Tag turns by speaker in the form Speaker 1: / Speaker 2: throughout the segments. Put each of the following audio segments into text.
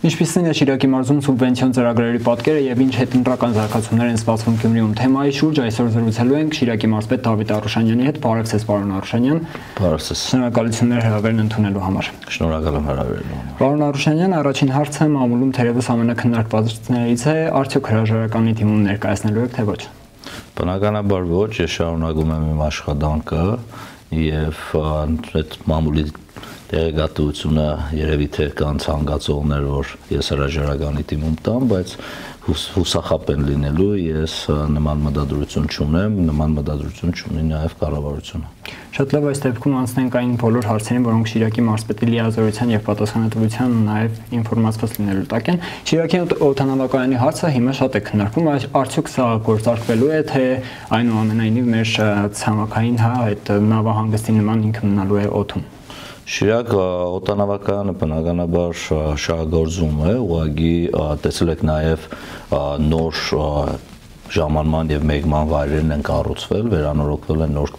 Speaker 1: Ինչպիսին է Շիրակի մարզում սուբվենցիոն ծրագրերի պատկերը եւ ինչ հետընտրական զարգացումներ են սպասվում Գյումրիում թեմայի շուրջ այսօր զրուցելու ենք Շիրակի մարզպետ Դավիթ Արուշանյանի հետ։ Բարև ձեզ, պարոն Արուշանյան։
Speaker 2: Բարև ձեզ։
Speaker 1: Շնորհակալություններ հրավերն ընդունելու համար։
Speaker 2: Շնորհակալ եմ հրավերելու համար։
Speaker 1: Պարոն Արուշանյան, առաջին հարցը մամուլում թերևս ամենակննարկվածներից է, արդյոք հրաժարականի դիմում ներկայացնելու եք թե ոչ։
Speaker 2: Բնականաբար ոչ, ես շարունակում եմ իմ աշխատանքը եւ այդ մամուլի տեղեկատվությունը երևի թե կան ցանկացողներ, որ ես հրաժարականի դիմում տամ, բայց հուսախապ են լինելու, ես նման մտադրություն չունեմ, նման մտադրություն չունի նաև կառավարությունը։
Speaker 1: Շատ լավ, այս դեպքում անցնենք այն բոլոր հարցերին, որոնք Շիրակի մարզպետի լիազորության եւ պատասխանատվության նաև ինֆորմացված լինելու տակ են։ Շիրակի օդանավակայանի հարցը հիմա շատ է քննարկվում, արդյոք սա գործարկվելու է, թե այնուամենայնիվ մեր ցամաքային այդ նավահանգստի նման ինքը մնալու է օդում։
Speaker 2: Շիրակ օդանավակայանը բնականաբար շահագործում է, ուղղակի տեսել եք նաև նոր ժամանման եւ մեգման վայրերն են կառուցվել, վերանորոգվել են նոր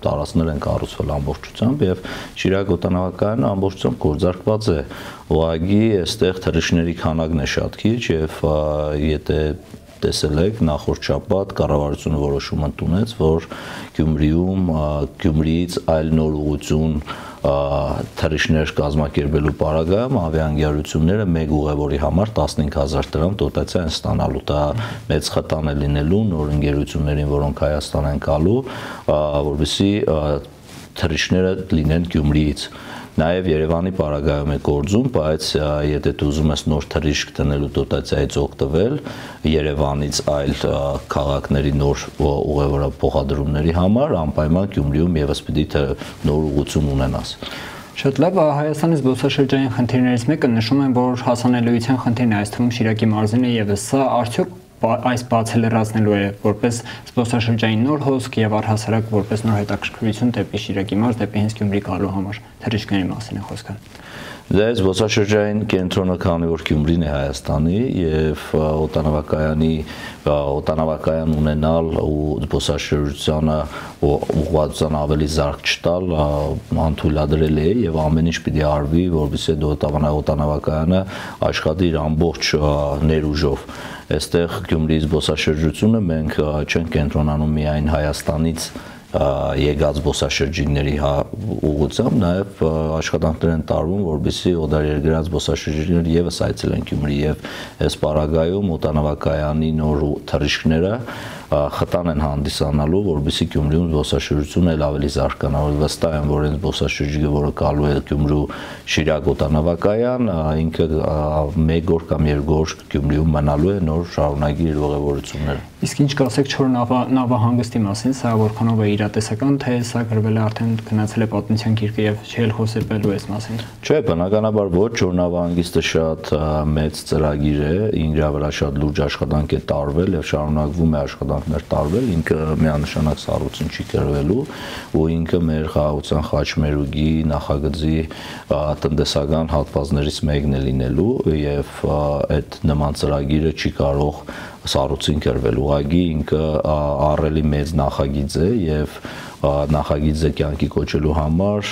Speaker 2: տարածքներ են կառուցվել ամբողջությամբ եւ Շիրակ օդանավակայանը ամբողջությամբ գործարկված է, ուղղակի այստեղ թռիչքների քանակն է շատ քիչ եւ եթե տեսել եք նախորդ շաբաթ կառավարությունը որոշում ընդունեց, որ Գյումրիից այլ նոր ուղղություն թռիչքներ կազմակերպելու պարագայում ավիաընկերությունները մեկ ուղևորի համար 15000 դրամ դոտացիա են ստանալու։ Դա մեծ խտան է լինելու նոր ընկերություններին, որոնք Հայաստան են գալու, որովհետեւ թռիչքները լինեն Գյումրիից։ Նաև Երևանի պարագայում է գործում, բայց եթե դու ուզում ես նոր թռիչք դնելու դոտացիայից օգտվել Երևանից այլ քաղաքների նոր ուղևորափոխադրումների համար, անպայման Գյումրիում եւս պիտի նոր ուղղություն ունենաս։
Speaker 1: Շատ լավ, Հայաստանի զբոսաշրջային խնդիրներից մեկը նշում են, որ հասանելիության խնդիրն է այս թվում Շիրակի մարզին է եւ սա արդյոք այս բացը լրացնելու է որպես զբոսաշրջային նոր հոսք եւ առհասարակ որպես նոր հետաքրքրություն դեպի Շիրակի մարզ, դեպի հենց Գյումրի գալու համար թռիչքների մասին է խոսքը։
Speaker 2: Դա զբոսաշրջային կենտրոնը, քանի որ Գյումրին է Հայաստանի եւ օդանավակայան ունենալ ու զբոսաշրջությանը ուղղվածության ավելի զարգ չտալ անթույլատրել է եւ ամեն ինչ պիտի արվի, որովհետեւ օդանավակայանը աշխատի իր ամբողջ ներուժով։ Այստեղ Գյումրիի զբոսաշրջությունը մենք չենք կենտրոնանում միայն Հայաստանից եկած զբոսաշրջիկների ուղղությամբ, նաև աշխատանքներ են տարվում, որպեսզի օդաերկրյա զբոսաշրջիկները եւս այցելեն Գյումրի եւ այս պարագայում օդանավակայանի նոր թռիչքները խտան են հանդիսանալու, որովհետեւ Գյումրիում զբոսաշրջությունը էլ ավելի զարգանա, վստահ եմ, որ այն զբոսաշրջիկը, որը գալու է Գյումրու Շիրակ օդանավակայան, ինքը մեկ օր կամ երկու օր Գյումրիում մնալու է, նոր շարունակի իր ուղևորությունները։
Speaker 1: Իսկ ինչ կասեք չոր նավահանգստի մասին, սա որքանով է իրատեսական, թե սա գրվել է արդեն գնացել է պատմության գիրկը եւ չի էլ խոսելու այս մասին։
Speaker 2: Չէ, բնականաբար ոչ, չոր նավահանգիստը շատ մեծ ծրագիր է, ինրա վրա շատ լուրջ աշխատանք է տարվել եւ շարունակվում է աշխատանքներ տարվել, ինքը միանշանակ սառույցին չի կրվելու ու ինքը մեր խաղաղության խաչմերուկի նախագծի տնտեսական հատվածներից մեկն է լինելու եւ այդ նման ծրագիրը չի կարող սառույցին կրվել, ուղղակի ինքը ահռելի մեծ նախագիծ է եւ նախագիծը կյանքի կոչելու համար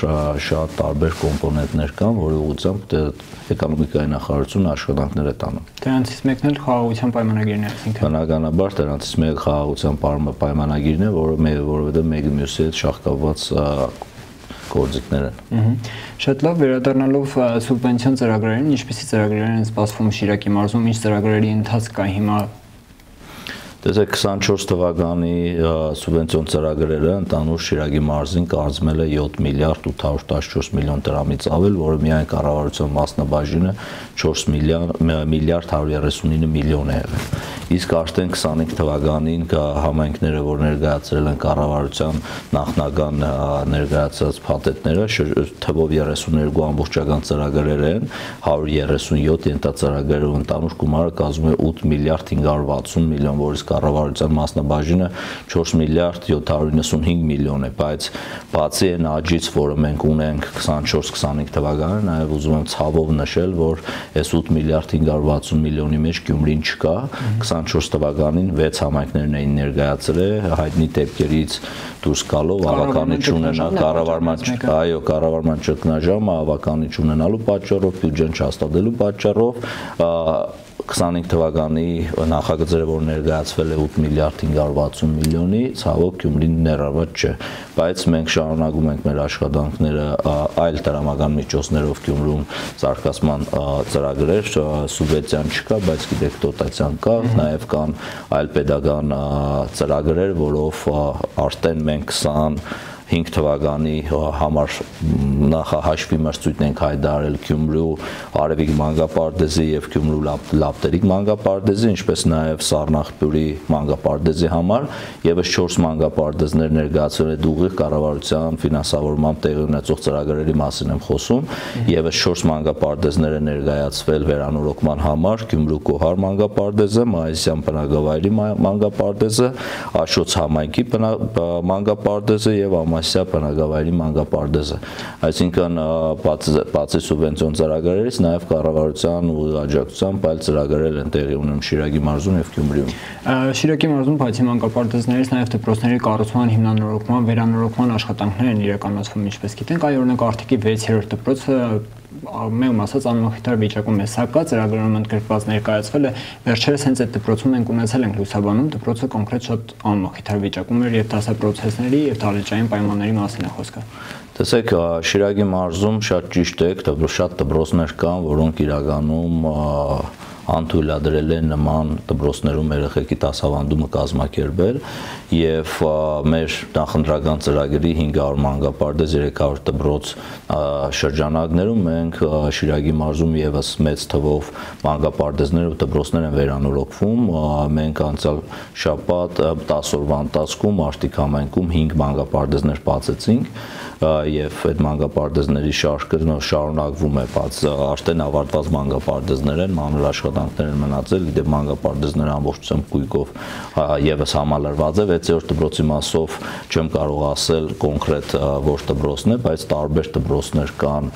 Speaker 2: շատ տարբեր կոմպոնենտներ կան, որի ուղղությամբ էկոնոմիկայի նախարարությունը աշխատանքներ է տանում։
Speaker 1: Դրանցից մեկն էլ խաղաղության պայմանագիրն է, այսինքն։
Speaker 2: Բնականաբար դրանցից մեկը խաղաղության պայմանագիրն է, որովհետեւ մեկը մյուսի հետ շահկապված գործիքներ են։
Speaker 1: Շատ լավ, վերադառնալով սուբվենցիոն ծրագրերին, ինչպիսի ծրագրեր են սպասվում Շիրակի մարզում, ինչ ծրագրերի ընթացք կա հիմա։
Speaker 2: Տեսեք 24 թվականի սուբվենցիոն ծրագրերը ընդանուր Շիրակի մարզին կազմել է 7 միլիարդ 814 միլիոն դրամից ավել, որը միայն կառավարության մասնաբաժինը 4 միլիարդ 139 միլիոն է եղել։ Իսկ արդեն 25 թվականին համայնքները, որ ներկայացրել են կառավարության նախնական ներկայացած փաթեթները, թվով 32 ամբողջական ծրագրեր են, 137 ենթածրագրերով ընդանուր գումարը կազմում է 8 միլիարդ 560 միլիոն, որից կառավարության մասնաբաժինը 4 միլիարդ 795 միլիոն է, բայց բացի այն աճից, որը մենք ունենք 24-25 թվականին, նաև ուզում եմ ցավով նշել, որ այս 8 միլիարդ 560 միլիոնի մեջ Գյումրին չկա, 24 թվականին 6 համայնքներն էին ներկայացրել, հայտնի դեպքերից դուրս գալով ավականիչ ունենա կառավարման ճգնաժամը ավականիչ ունենալու պատճառով, բյուջեն չհաստատելու պատճառով 25 թվականի նախագծերը, որ ներկայացվել է 8 միլիարդ 560 միլիոնի, ցավոք Գյումրին ներառված չէ, բայց մենք շարունակում ենք մեր աշխատանքները այլ տրամական միջոցներով Գյումրում զարգացման ծրագրեր, սուբվենցիան չկա, բայց գիտեք դոտացիան կա, նաև կան այլ պետական ծրագրեր, որով արդեն մենք 25 թվականի համար նախահաշվի մրցույթն ենք հայտարարել Գյումրու Արևիկ մանկապարտեզի եւ Գյումրու Լապտերիկ մանկապարտեզի, ինչպես նաեւ Սառնախբյուրի մանկապարտեզի համար, եւս 4 մանկապարտեզներ ներկայացվել է ուղիղ կառավարության ֆինանսավորմամբ տեղի ունեցող ծրագրերի մասին եմ խոսում, եւս 4 մանկապարտեզներ են ներկայացվել վերանորոգման համար, Գյումրու Կոհար մանկապարտեզը, Մայիսյան բնակավայրի մանկապարտեզը, Աշոց համայնքի մանկապարտեզը եւ Ամասիա բնակավայրի մանկապարտեզը, այսինքն բացի սուբվենցիոն ծրագրերից նաև կառավարության ուղիղ աջակցությամբ այլ ծրագրեր են տեղի ունենում Շիրակի մարզում եւ Գյումրիում։
Speaker 1: Շիրակի մարզում բացի մանկապարտեզներից նաև դպրոցների կառուցման, հիմնանորոգման, վերանորոգման աշխատանքներ են իրականացվում, ինչպես գիտենք, այ օրինակ Արտիկի 6-րդ դպրոցը մեղմ ասած անմխիթար վիճակում է, սա կա ծրագրերում ընդգրկված ներկայացվել է, վերջերս հենց այդ դպրոցում մենք ունեցել ենք լուսաբանում, դպրոցը կոնկրետ շատ անմխիթար վիճակում էր եւ դասապրոցեսների եւ դահլիճային պայմանների մասին է խոսքը։
Speaker 2: Տեսեք, Շիրակի մարզում շատ ճիշտ է, շատ դպրոցներ կան, որոնք իրականում անթույլատրել են նման դպրոցներում երեխեքի դասավանդումը կազմակերպել եւ մեր նախընտրական ծրագրի 500 մանկապարտեզ 300 դպրոց շրջանակներում մենք Շիրակի մարզում եւս մեծ թվով մանկապարտեզներ ու դպրոցներ են վերանորոգվում, մենք անցյալ շաբաթ 10 օրվա ընթացքում Արտիկ համայնքում 5 մանկապարտեզներ բացեցինք եւ այդ մանկապարտեզների շարքը շարունակվում է, արդեն ավարտված մանկապարտեզներ են, մանր աշխատանքներ են մնացել, գիտեք մանկապարտեզները ամբողջությամբ գույքով եւս համալրված է, 6-րդ դպրոցի մասով չեմ կարող ասել կոնկրետ որ դպրոցն է, բայց տարբեր դպրոցներ կան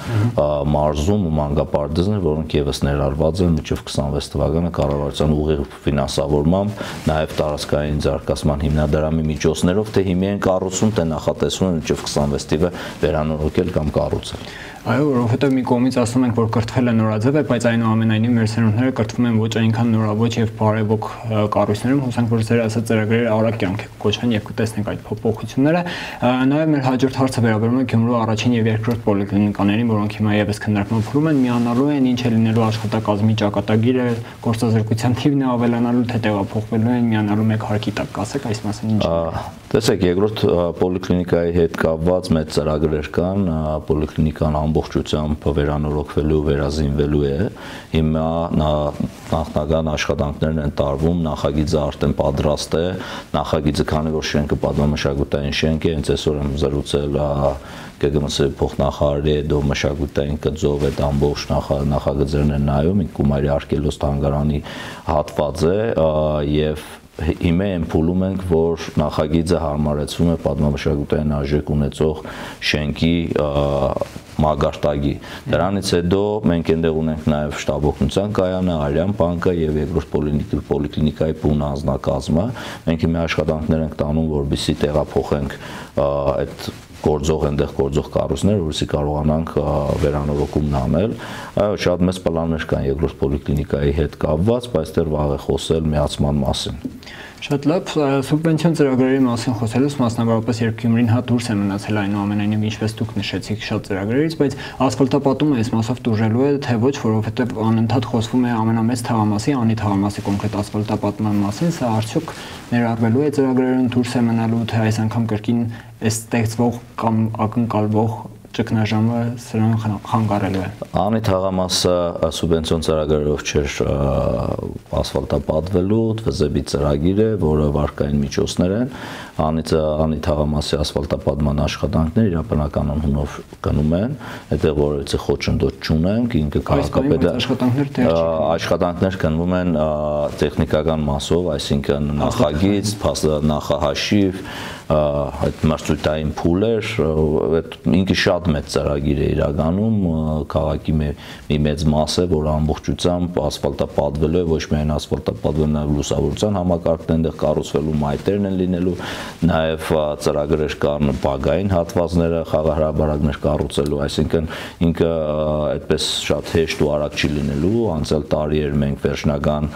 Speaker 2: մարզում ու մանկապարտեզներ, որոնք եւս ներառված են մինչեւ 26 թվականը կառավարության ուղիղ ֆինանսավորմամբ, նաեւ տարածքային զարգացման հիմնադրամի միջոցներով, թե հիմա են կառուցում, թե նախատեսում են մինչեւ 26 թվականը վերանորոգել կամ կառուցել։
Speaker 1: Այո, որովհետև մի կողմից ասում ենք, որ կրթվել է նորաձև է, բայց այնուամենայնիվ մեր սերունդները կրթվում են ոչ այնքան նորաոճ եւ բարեվոք կառույցներում, հուսանք, որ ձեր ասած ծրագրերը արագ կյանքի կոչվեն եւ կտեսնենք այդ փոփոխությունները։ Նաեւ մեր հաջորդ հարցը վերաբերում է Գյումրու առաջին եւ երկրորդ պոլիկլինիկաներին, որոնք հիմա եւս քննարկման փուլում են, միանալու են, ինչ է լինելու աշխատակազմի ճակատագիրը, գործազրկության թիվն է ավելանալու, թե տեղափոխվելու են, միանալու մեկ հարկի տակ, ասեք այս մասին ինչ։
Speaker 2: Տեսեք, երկրորդ պոլիկլինիկայի հետ կապված մեծ ծրագրեր կան, պոլիկլինիկան ամբողջությամբ վերանորոգվելու, վերազինվելու է։ Հիմա նախնական աշխատանքներն են տարվում, նախագիծը արդեն պատրաստ է, նախագիծը քանի որ շենքը պատմամշակութային շենք է, հենց այսօր եմ զրուցել ԿԳՄՍ փոխնախարարի հետ, ով մշակութային գծով այդ ամբողջ նախագծերն են նայում, Կումարի արգելոց թանգարանի հատված է եւ հիմա են փուլում ենք, որ նախագիծը հարմարեցվում է պատմամշակութային արժեք ունեցող շենքի մագարտագի։ Դրանից հետո մենք այնտեղ ունենք նաև շտաբօգնության կայանը, Արյան բանկը եւ երկրորդ պոլիկլինիկայի բուն անձնակազմը։ Մենք հիմա աշխատանքներ ենք տանում, որպեսզի տեղափոխենք այդ այնտեղ գործող կառույցներ, որովհետեւ կարողանանք վերանորոգումն անել։ Այո, շատ մեծ պլաններ կան երկրորդ պոլիկլինիկայի հետ կապված, բայց դեռ վաղ է խոսել միացման մասին։
Speaker 1: Շատ լավ, սուբվենցիոն ծրագրերի մասին խոսելուց մասնավորապես երբ Գյումրին հա դուրս է մնացել այնուամենայնիվ ինչպես դուք նշեցիք շատ ծրագրերից, բայց ասֆալտապատումը այս մասով տուժելու է, թե ոչ, որովհետև անընդհատ խոսվում է ամենամեծ թաղամասի, անի թաղամասի կոնկրետ ասֆալտապատման մասին, սա արդյոք ներառվելու է ծրագրերում դուրս է մնալու, թե այս անգամ կրկին այս ստեղծվող կամ ակնկալվող ճգնաժամը սրան խանգարելու է։
Speaker 2: Անի թաղամասը սուբվենցիոն ծրագրերով չէր ասֆալտապատվելու, ՎԶԲ ծրագիր է, որը վարկային միջոցներ են։ Անի թաղամասի ասֆալտապատման աշխատանքները իրականական անհունով գնում են, այդտեղ որևէ խոչընդոտ չունենք, ինքը աշխատանքներ գնվում են տեխնիկական մասով, այսինքն նախագիծ, նախահաշիվ, այդ մարզութային փուլեր, ինքը շատ մեծ ծրագիր է իրականում, քաղաքի մի մեծ մաս է, որը ամբողջությամբ ասֆալտապատվելու է, ոչ միայն ասֆալտապատվելու, նաև լուսավորության համակարգն այնտեղ կառուցվելու, մայթերն են լինելու, նաև ծրագրեր կան բագային հատվածները, խաղահրաբարակներ կառուցելու, այսինքն ինքը այդպես շատ հեշտ ու արագ չի լինելու, անցյալ տարի էր մենք վերջնական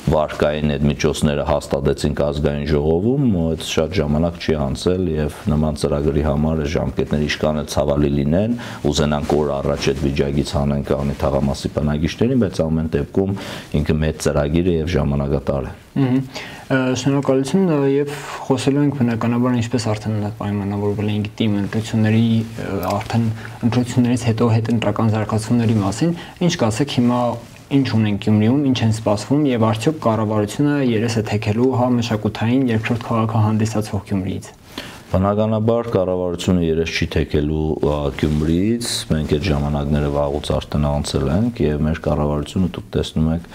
Speaker 2: վարկային այդ միջոցները հաստատեցինք ազգային ժողովում, այդ շատ ժամանակ չի անցել եւ նման ծրագրի համար ժամկետները իշքան էլ ցավալի լինեն, ուզենանք օր առաջ այդ վիճակից հանենք անի թաղամասի բնակիչներին, բայց ամեն դեպքում ինքը մեծ ծրագիր է եւ ժամանակատար է։
Speaker 1: Շնորհակալություն եւ խոսելու ենք բնականաբար ինչպես արդեն պայմանավորվել ենք դիմ ընտրությունների արդեն ընտրություններից հետո հետընտրական զարգացումների մասին, ինչ կասեք հիմա ինչ ունենք Գյումրիում, ինչ են սպասվում եւ արդյոք կառավարությունը երես է թեքելու հա մշակութային երկրորդ քաղաքը հանդիսացող Գյումրիից։
Speaker 2: Բնականաբար կառավարությունը երես չի թեքելու Գյումրիից, մենք այդ ժամանակները վաղուց արդեն անցել ենք եւ մեր կառավարությունը դուք տեսնում եք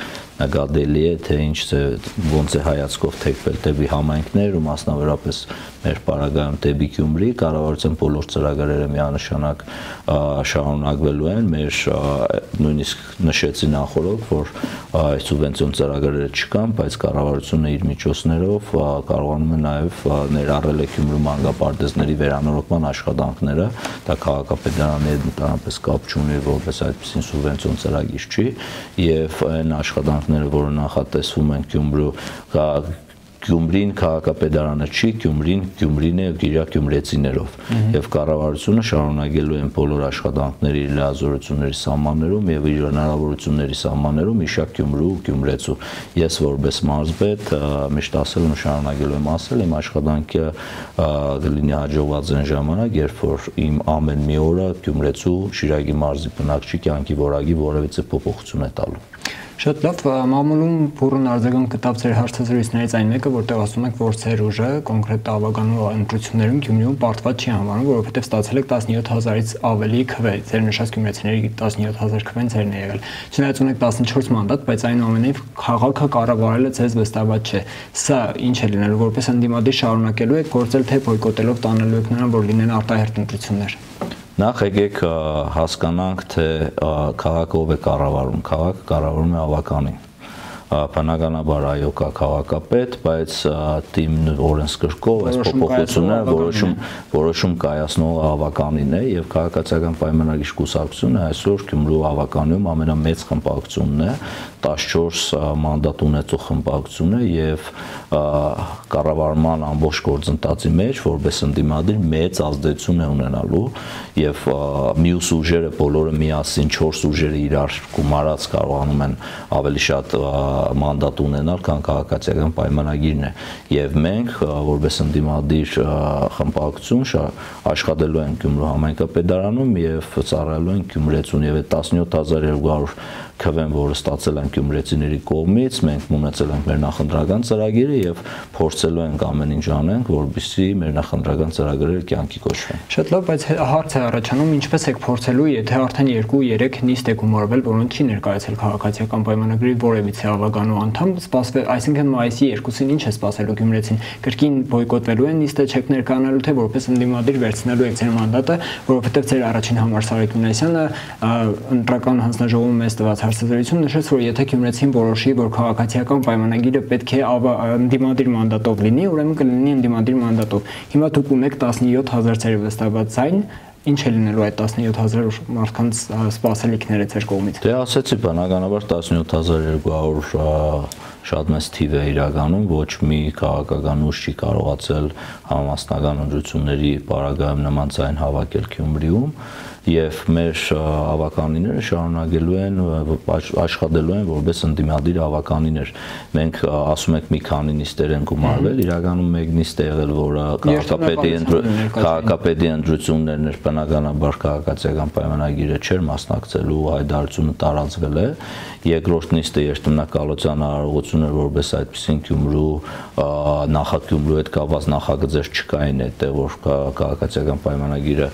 Speaker 2: նկատելի է թե ոնց է հայացքով թեքվել դեպի համայնքներ ու մասնավորապես մեր պարագայում դեպի Գյումրի, կառավարության բոլոր ծրագրերը միանշանակ շարունակվելու են, մեր նույնիսկ նշեցի նախորդ, որ այս սուբվենցիոն ծրագրերը չկան, բայց կառավարությունը իր միջոցներով կարողանում է նաև ներառել է Գյումրու մանկապարտեզների վերանորոգման աշխատանքները, դա քաղաքապետարանի հետ ընդհանրապես կապ չունի, որպես այդպիսին սուբվենցիոն ծրագիր չի, եւ այն աշխատանքները, որը նախատեսվում են Գյումրին քաղաքապետարանը չի, Գյումրին է իր գյումրեցիներով եւ կառավարությունը շարունակելու են բոլոր աշխատանքների լիազորությունների սահմաններում եւ իր հնարավորությունների սահմաններում իշակ Գյումրու գյումրեցու։ Ես որպես մարզպետ միշտ ասել եմ, շարունակելու եմ ասել, իմ աշխատանքը կլինի հաջողված այն ժամանակ, երբ որ իմ ամեն մի օրը գյումրեցու Շիրակի մարզի բնակչի կյանքի որակի որևիցե փոփոխություն է տալու։
Speaker 1: Շատ լավ, մամուլում բուրըն արձագանք գտավ ձեր հարցազրույցներից այն մեկը, որտեղ ասում եք, որ ձեր ուժը կոնկրետ ավականու ընտրություններում Գյումրիում պարտված չի համարվում, որովհետև ստացել եք 17000-ից ավելի քվե, ձեր նշած գյումրեցիների 17000 քվեն ձերն է եղել։ Չնայած ունեք 14 մանդատ, բայց այնուամենայնիվ քաղաքը կառավարելը ձեզ վստահված չէ։ Սա ինչ է լինելու, որպես ընդդիմադիր շարունակելու եք գործել, թե բոյկոտելով տանելու եք նրան, որ լինեն արտահերթ ընտրություններ։
Speaker 2: Նախ եկեք հասկանանք, թե քաղաքը ով է կառավարում, քաղաքը կառավարում է ավականին։ Բնականաբար այո կա քաղաքապետ, բայց թիմ օրենսգրքով այս փոփոխությունները որոշում կայացնող ավականին է եւ քաղաքացիական պայմանագրի կուսակցությունը այսօր Գյումրու ավականում ամենամեծ խմբակցությունն է, 14 մանդատ ունեցող խմբակցություն է եւ կառավարման ամբողջ գործընթացի մեջ որպես ընդդիմադիր մեծ ազդեցություն է ունենալու եւ մյուս ուժերը բոլորը միասին 4 ուժերը իրար գումարած կարողանում են ավելի շատ մանդատ ունենալ, քան քաղաքացիական պայմանագիրն է եւ մենք որպես ընդդիմադիր խմբակցություն աշխատելու ենք Գյումրու համայնքապետարանում եւ ծառայելու ենք գյումրեցուն եւ այդ 17200 քվեն, որը ստացել են գյումրեցիների կողմից, մենք ունեցել ենք մեր նախընտրական ծրագիրը եւ փորձելու ենք ամեն ինչ անենք, որպեսզի մեր նախընտրական ծրագրերը կյանքի կոչվեն։
Speaker 1: Շատ լավ, բայց հարց է առաջանում, ինչպես եք փորձելու, եթե արդեն 2-3 նիստ եք գումարվել, որոնց չի ներկայացել քաղաքացիական պայմանագրի որևիցե ավականու անդամ, սպասվել, այսինքն մայիսի 2-ին ինչ է սպասելու գյումրեցին, կրկին բոյկոտվելու են, նիստը չեք ներկայանալու, թե որպես ընդդիմադիր վերցնելու եք ձեր մանդատը, որովհետեւ ձեր առաջին համար Սարիկ Մինասյանը ընտրական հանձնաժողովում մեզ տված հարցազրույցում նշեց, որ եթե գյումրեցին որոշի, որ քաղաքացիական պայմանագիրը պետք է ընդդիմադիր մանդատով լինի, ուրեմն կլինի ընդդիմադիր մանդատով։ Հիմա դուք ունեք 17000 ձեր վստահված ձայն, ինչ է լինելու այդ 17000 մարդկանց սպասելիքները ձեր կողմից։
Speaker 2: Դե ասեցի, բնականաբար 17200 շատ մեծ թիվ է իրականում, ոչ մի քաղաքական ուժ չի կարողացել համամասնական ընտրությունների պարագայում նման ձայն հավաքել Գյումրիում եւ մեր ավականիները շարունակելու են աշխատելու են որպես ընդդիմադիր ավականիներ։ Մենք ասում ենք մի քանի նիստեր են գումարվել, իրականում մեկ նիստ է եղել, որը քաղաքապետի ընտրություններն էր, բնականաբար քաղաքացիական պայմանագիրը չէր մասնակցելու, հայտարարությունը տարածվել է։ Երկրորդ նիստը երթմնակալության արարողություն էր, որպես այդպիսին Գյումրու նախագումրու հետ կապված նախագծեր չկային այդտեղ, որ քաղաքացիական պայմանագիրը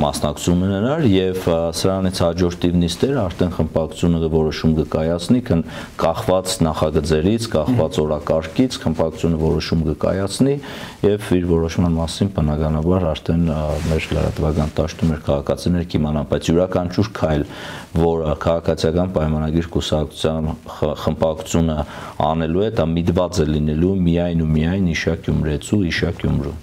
Speaker 2: մասնակցում ունենար, եւ սրանից հաջորդիվ նիստերը արդեն խմբակցությունը որոշում կկայացնի կախված նախագծերից, կախված օրակարգից, խմբակցությունը որոշում կկայացնի եւ իր որոշման մասին բնականաբար արդեն մեր լրատվական դաշտում մեր քաղաքացիները կիմանան, բայց յուրաքանչյուր քայլ, որը քաղաքացիական պայմանագիր կուսակցության խմբակցությունը անելու է, դա միտված է լինելու միայն ու միայն իշա Գյումրեցու, իշա Գյումրու։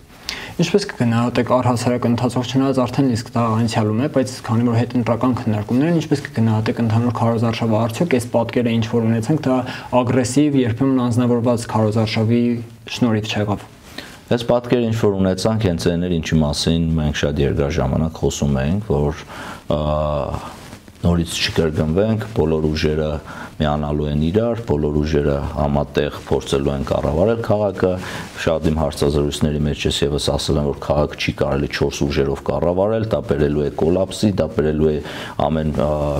Speaker 1: Ինչպես կգնահատեք առհասարակ ընթացող չնայած արդեն իսկ դա անցյալում է, բայց քանի որ հետընտրական քննարկումներ են, ինչպես կգնահատեք ընդհանուր քարոզարշավը, արդյոք այս պատկերը ինչ որ ունեցանք, դա ագրեսիվ, երբեմն անձնավորված քարոզարշավի շնորհիվ չեղավ։
Speaker 2: Այս պատկերը ինչ որ ունեցանք, հենց այն էր, ինչի մասին մենք շատ երկար ժամանակ խոսում էինք, որ նորից չկրկնվենք, բոլոր ուժերը միանալու են իրար, բոլոր ուժերը համատեղ փորձելու են կառավարել քաղաքը։ Շատ իմ հարցազրույցների մեջ ես եւս ասել եմ, որ քաղաքը չի կարելի 4 ուժերով կառավարել, դա բերելու է կոլապսի, դա բերելու է ամեն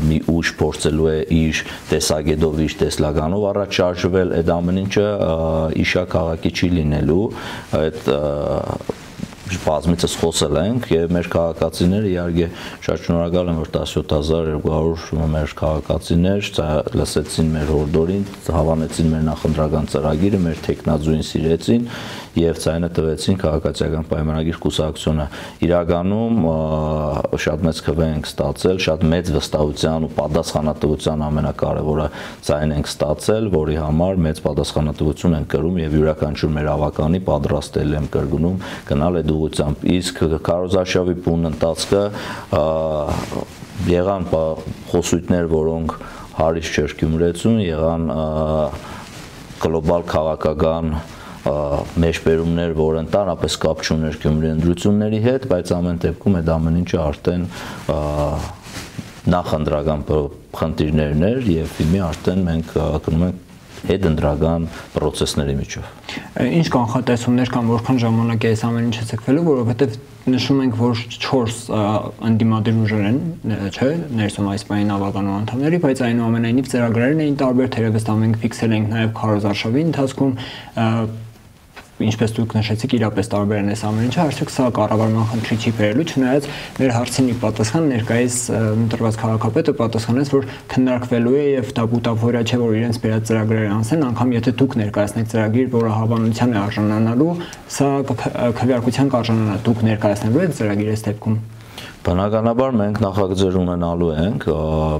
Speaker 2: մի ուժ փորձելու է իր տեսակետով, իր տեսլականով առաջ շարժվել, այդ ամեն ինչը իշա քաղաքի չի լինելու, այդ բազմիցս խոսել ենք եւ մեր քաղաքացիները իհարկե շատ շնորհակալ եմ, որ 17200 մեր քաղաքացիներ լսեցին մեր հորդորին, հավանեցին մեր նախընտրական ծրագիրը, մեր տեխնազույն սիրեցին եւ ցայնը տվեցին քաղաքացիական պայմանագիր կուսակցությունը։ Իրականում շատ մեծ քվե ենք ստացել, շատ մեծ վստահության ու պատասխանատվության ամենակարևորը ցայն ենք ստացել, որի համար մեծ պատասխանատվություն ենք կրում եւ յուրաքանչյուր մեր ավականի պատրաստել եմ կրկնում գնալ այդ ուղղությամբ։ Իսկ քարոզարշավի բուն ընթացքը եղան խոսույթներ, որոնք հարիշ չէր Գյումրեցուն, եղան գլոբալ քաղաքական մեջբերումներ, որ ընդհանրապես կապ չուներ Գյումրի ընտրությունների հետ, բայց ամեն դեպքում այդ ամեն ինչը արդեն նախընտրական խնդիրներն էր եւ հիմա արդեն մենք գնում ենք հետընտրական process-ների միջով։
Speaker 1: Ինչ կանխատեսումներ կան, որքան ժամանակ է այս ամեն ինչը ցկվելու, որովհետեւ նշում ենք, որ 4 ընդդիմադիր ուժեր են, չէ, ներսում այս պահին ավականու անդամների, բայց այնուամենայնիվ ծրագրերն էին տարբեր, թերևս դա մենք ֆիքսել ենք նաև քարոզարշավի ընթացքում, ինչպես դուք նշեցիք, իրապես տարբեր են այս ամեն ինչը, արդյոք սա կառավարման խնդրի չի բերելու, չնայած մեր հարցին ի պատասխան ներկայիս ընտրված քաղաքապետը պատասխանեց, որ քննարկվելու է եւ դա բուտավորիա չէ, որ իրենց բերած ծրագրերը անցնեն, անգամ եթե դուք ներկայացնեք ծրագիր, որը հավանության է արժանանալու, սա քվեարկության կարժանանա, դուք ներկայացնելու եք ծրագիր այս դեպքում։
Speaker 2: Բնականաբար մենք նախագծեր ունենալու ենք,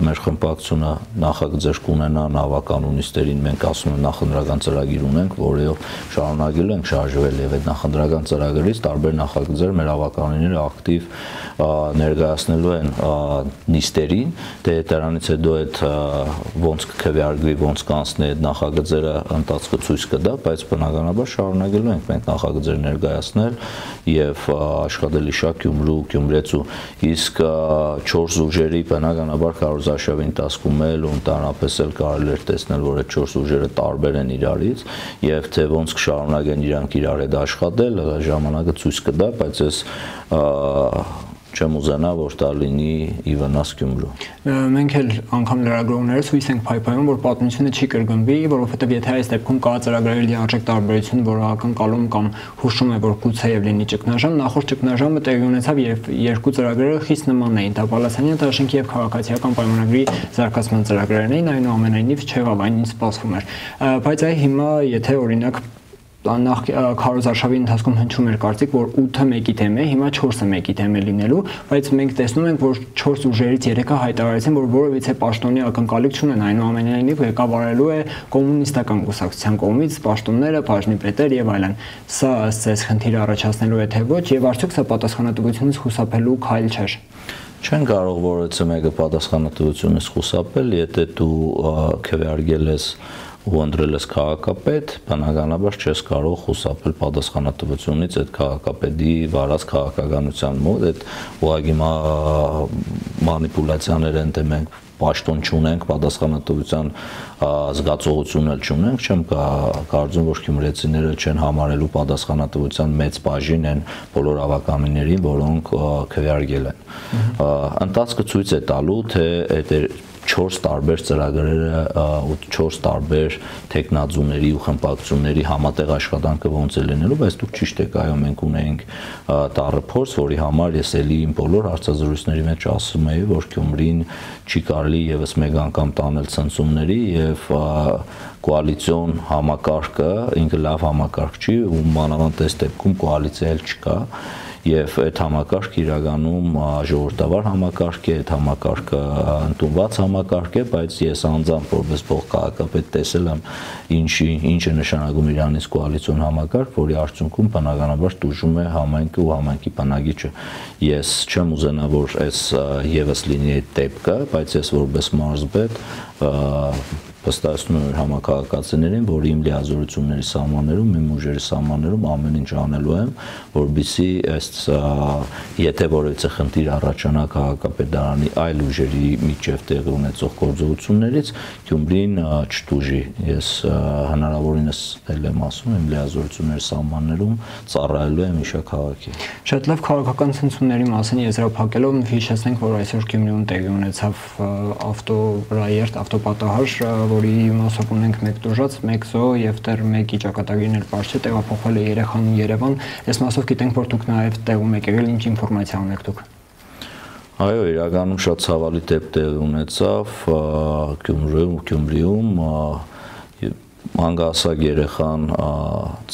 Speaker 2: մեր խմբակցությունը նախագծեր կունենա նավականու նիստերին, մենք ասում ենք նախընտրական ծրագիր ունենք, որով շարունակելու ենք շարժվել եւ այդ նախընտրական ծրագրից տարբեր նախագծեր մեր ավականիները ակտիվ ներկայացնելու են նիստերին, դե դրանից հետո այդ ոնց կքվեարկվի, ոնց կանցնի այդ նախագծերը ընթացքը ցույց կտա, բայց բնականաբար շարունակելու ենք մենք նախագծեր ներկայացնել եւ աշխատել իշա Գյումրու, Գյումրեցու իսկ 4 ուժերի բնականաբար քարոզարշավի ընթացքում էլ ու ընդհանրապես էլ կարելի էր տեսնել, որ այդ 4 ուժերը տարբեր են իրարից եւ թե ոնց կշարունակեն իրանք իրար հետ աշխատել, ժամանակը ցույց կտա, բայց ես չեմ ուզենա, որ դա լինի ի վնաս Գյումրու։
Speaker 1: Մենք էլ անգամ լրագրողներս հույս ենք փայփայում, որ պատմությունը չի կրկնվի, որովհետև եթե այս դեպքում կա ծրագրերի լիարժեք տարբերություն, որը ակնկալում կամ հուշում է, որ գուցեև լինի ճգնաժամ, նախորդ ճգնաժամը տեղի ունեցավ, երբ երկու ծրագրերը խիստ նման էին, դա Պալասանյան դաշինքի եւ քաղաքացիական պայմանագրի զարգացման ծրագրերն էին, այնուամենայնիվ չեղավ այն, ինչ սպասվում էր։ Բայց այ հիմա, եթե օրինակ նախ քարոզարշավի ընթացքում հնչում էր կարծիք, որ 8-ը մեկի թեմ է, հիմա 4-ը մեկի թեմ է լինելու, բայց մենք տեսնում ենք, որ 4 ուժերից 3-ը հայտարարեցին, որ որևիցե պաշտոնի ակնկալիք չունեն, այնուամենայնիվ ղեկավարելու է կոմունիստական կուսակցության կողմից պաշտոնները, բաժնի պետեր եւ այլն։ Սա ըստ ձեզ խնդիր առաջացնելու է թե ոչ, եւ արդյոք սա պատասխանատվությունից խուսափելու քայլ չէր։
Speaker 2: Չեն կարող որևէ մեկը պատասխանատվությունից խուսափել, եթե դու քվեարկել ես ու ընտրել ես քաղաքապետ, բնականաբար չես կարող խուսափել պատասխանատվությունից այդ քաղաքապետի վարած քաղաքականության մոտ, այդ ուղղակի մանիպուլյացիաներ են, թե մենք պաշտոն չունենք, պատասխանատվության զգացողություն էլ չունենք, չեմ կարծում, որ գյումրեցիները չեն համարելու պատասխանատվության մեծ բաժին են բոլոր ավականիներին, որոնք քվեարկել են։ Ընթացքը ցույց է տալու, թե այդ 4 տարբեր ծրագրերը ու 4 տարբեր տեխնազուների ու խմբակցությունների համատեղ աշխատանքը ոնց է լինելու, բայց դուք ճիշտ եք, այո, մենք ունենք տառը փորձ, որի համար ես էլի իմ բոլոր հարցազրույցների մեջ ասում եի, որ Գյումրին չի կարելի եւս մեկ անգամ տանել ցնցումների եւ կոալիցիոն համակարգը ինքը լավ համակարգ չի ու մանավանդ այս դեպքում կոալիցիա էլ չկա եւ այդ համակարգը իրականում ժողովրդավար համակարգ է, այդ համակարգը ընդունված համակարգ է, բայց ես անձամբ որպես փոխքաղաքապետ տեսել եմ ինչ է նշանակում Իրանից կոալիցիոն համակարգ, որի արդյունքում բնականաբար տուժում է համայնքը ու համայնքի բնակիչը։ Ես չեմ ուզենա, որ այս եւս լինի այդ դեպքը, բայց ես որպես մարզպետ վստահեցնում եմ համակարգացիներին, որ իմ լիազորությունների սահմաններում, իմ ուժերի սահմաններում ամեն ինչ անելու եմ, որպեսզի այս եթե որևէ խնդիր առաջանա քաղաքապետարանի այլ ուժերի միջև տեղի ունեցող գործողություններից, Գյումրին չտուժի։ Ես հնարավորինս էլ եմ ասում, իմ լիազորությունների սահմաններում ծառայելու եմ իշաքաղաքի։
Speaker 1: Շատ լավ, քաղաքական ցնցումների մասին եզրափակելով հիշեցնենք, որ այսօր Գյումրիում տեղի ունեցավ ավտոպատահար, որի մասով ունենք 1 տուժած, 1 զոհ եւ դեռ 1 ճակատագիրներ բաց չէ, տեղափոխվել է Երևան ու Երևան։ Այս մասով գիտենք, որ դուք նաեւ տեղում եք եղել, ինչ ինֆորմացիա ունեք դուք։
Speaker 2: Այո, իրականում շատ ցավալի դեպք տեղի ունեցավ Գյումրիում, մանկահասակ երեխան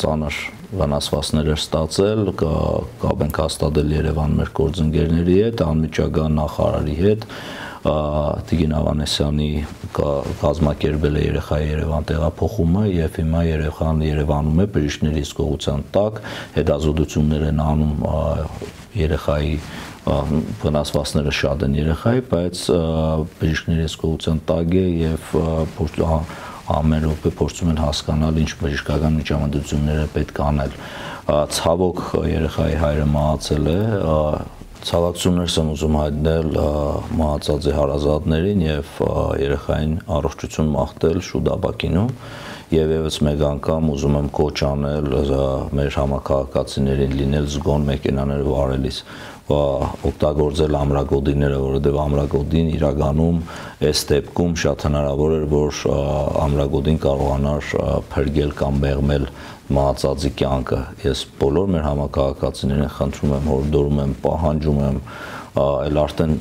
Speaker 2: ծանր վնասվածքներ էր ստացել, կապ ենք հաստատել Երևան մեր գործընկերների հետ, անմիջական նախարարի հետ, Տիգին Ավանեսյանի կազմակերպել է երեխայի Երևան տեղափոխումը եւ հիմա երեխան Երևանում է բժիշկների հսկողության տակ, հետազոտություններ են անում երեխայի վնասվածքները շատ են երեխայի, բայց բժիշկների հսկողության տակ է եւ ամեն րոպե փորձում են հասկանալ ինչ բժշկական միջամտություններ է պետք անել։ Ցավոք երեխայի հայրը մահացել է, ցավակցություններ եմ ուզում հայտնել մահացածի հարազատներին եւ երեխային առողջություն մաղթել շուտ ապակինում եւ եւս մեկ անգամ ուզում եմ կոչ անել մեր համակարգացիներին լինել զգոն մեքենաները վարելիս օգտագործել ամրագոդիները, որովհետև ամրագոդին իրականում այս դեպքում շատ հնարավոր էր, որ ամրագոդին կարողանար փրկել կամ մեղմել մահացածի կյանքը։ Ես բոլոր մեր համակարգացիներին խնդրում եմ, հորդորում եմ, պահանջում եմ, այլ արդեն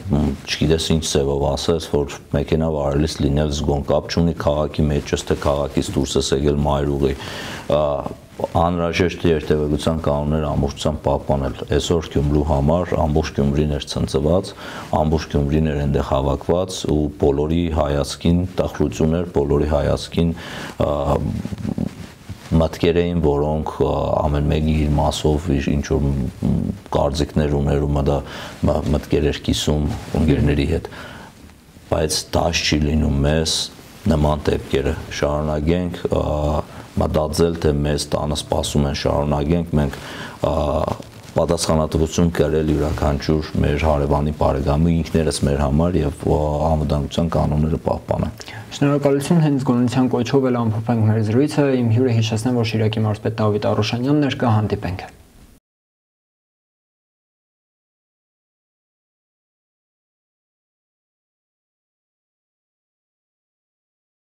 Speaker 2: չգիտես ինչ ձևով ասես, որ մեքենա վարելիս լինել զգոն, կապ չունի քաղաքի մեջից, թե քաղաքից դուրս ես եկել մայրուղի, անհրաժեշտ է երթևեկության կանոնները ամբողջությամբ պահպանել։ Այսօր Գյումրու համար ամբողջ Գյումրին էր ցնցված, ամբողջ Գյումրին էր այնտեղ հավաքված ու բոլորի հայացքին տխրություն էր, բոլորի հայացքին մտքեր էին, որոնք ամեն մեկի իր մասով ինչ որ կարծիքներ ուներ ու մտքեր էր կիսում ընկերների հետ, բայց դաշ չի լինում մեզ նման դեպքերը շարունակենք մտածել, թե մեզ տանը սպասում են, շարունակենք մենք պատասխանատվություն կրել յուրաքանչյուր մեր հարևանի բարեկամի, ինքներս մեր համար եւ անվտանգության կանոնները պահպանենք։
Speaker 1: Շնորհակալություն, հենց գոնության կոչով էլ ամփոփենք մեր զրույցը, իմ հյուրը հիշեցնեմ, որ Շիրակի մարզպետ Դավիթ Արուշանյանն էր, կհանդիպենք։